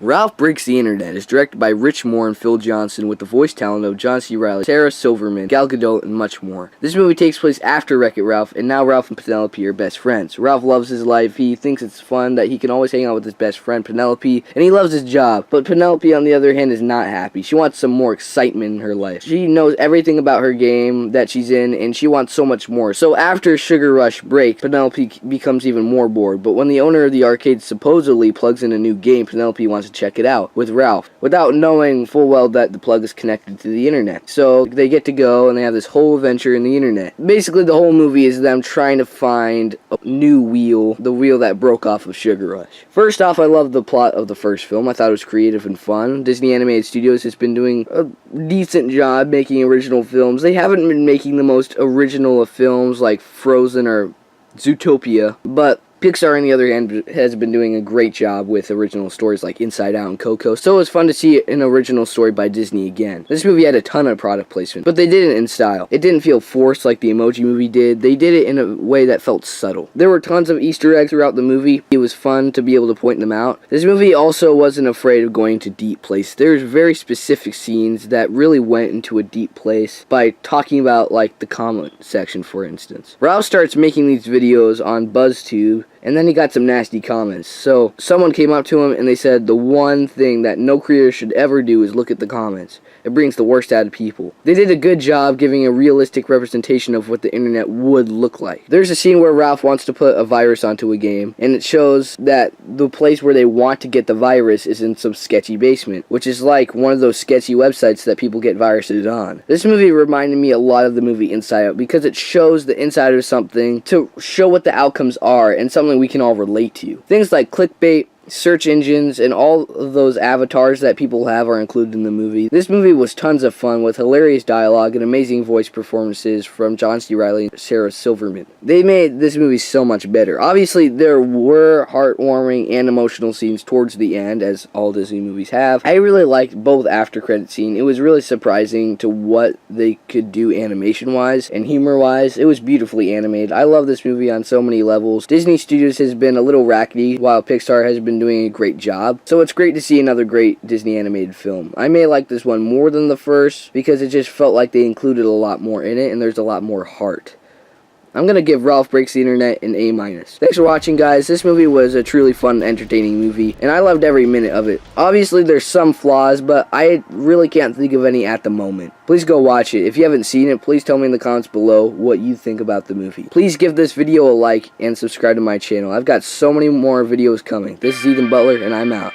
Ralph Breaks the Internet is directed by Rich Moore and Phil Johnson with the voice talent of John C. Reilly, Sarah Silverman, Gal Gadot, and much more. This movie takes place after Wreck-It Ralph, and now Ralph and Penelope are best friends. Ralph loves his life, he thinks it's fun that he can always hang out with his best friend Penelope, and he loves his job. But Penelope, on the other hand, is not happy. She wants some more excitement in her life. She knows everything about her game that she's in, and she wants so much more. So after Sugar Rush breaks, Penelope becomes even more bored. But when the owner of the arcade supposedly plugs in a new game, Penelope wants to check it out with Ralph, without knowing full well that the plug is connected to the internet. So they get to go, and they have this whole adventure in the internet. Basically, the whole movie is them trying to find a new wheel, the wheel that broke off of Sugar Rush. First off, I love the plot of the first film. I thought it was creative and fun. Disney Animated Studios has been doing a decent job making original films. They haven't been making the most original of films like Frozen or Zootopia, but Pixar, on the other hand, has been doing a great job with original stories like Inside Out and Coco, so it was fun to see an original story by Disney again. This movie had a ton of product placement, but they did it in style. It didn't feel forced like the Emoji Movie did. They did it in a way that felt subtle. There were tons of Easter eggs throughout the movie. It was fun to be able to point them out. This movie also wasn't afraid of going to deep places. There's very specific scenes that really went into a deep place by talking about, like, the comment section, for instance. Ralph starts making these videos on BuzzTube, and then he got some nasty comments. So someone came up to him and they said the one thing that no creator should ever do is look at the comments. It brings the worst out of people. They did a good job giving a realistic representation of what the internet would look like. There's a scene where Ralph wants to put a virus onto a game, and it shows that the place where they want to get the virus is in some sketchy basement, which is like one of those sketchy websites that people get viruses on. This movie reminded me a lot of the movie Inside Out because it shows the inside of something to show what the outcomes are and something we can all relate to. Things like clickbait, search engines, and all of those avatars that people have are included in the movie. This movie was tons of fun with hilarious dialogue and amazing voice performances from John C. Reilly and Sarah Silverman. They made this movie so much better. Obviously, there were heartwarming and emotional scenes towards the end, as all Disney movies have. I really liked both after credit scene. It was really surprising to what they could do animation-wise and humor-wise. It was beautifully animated. I love this movie on so many levels. Disney Studios has been a little rackety, while Pixar has been doing a great job. So it's great to see another great Disney animated film. I may like this one more than the first because it just felt like they included a lot more in it and there's a lot more heart. I'm going to give Ralph Breaks the Internet an A-. Thanks for watching, guys. This movie was a truly fun and entertaining movie, and I loved every minute of it. Obviously, there's some flaws, but I really can't think of any at the moment. Please go watch it. If you haven't seen it, please tell me in the comments below what you think about the movie. Please give this video a like and subscribe to my channel. I've got so many more videos coming. This is Ethan Butler, and I'm out.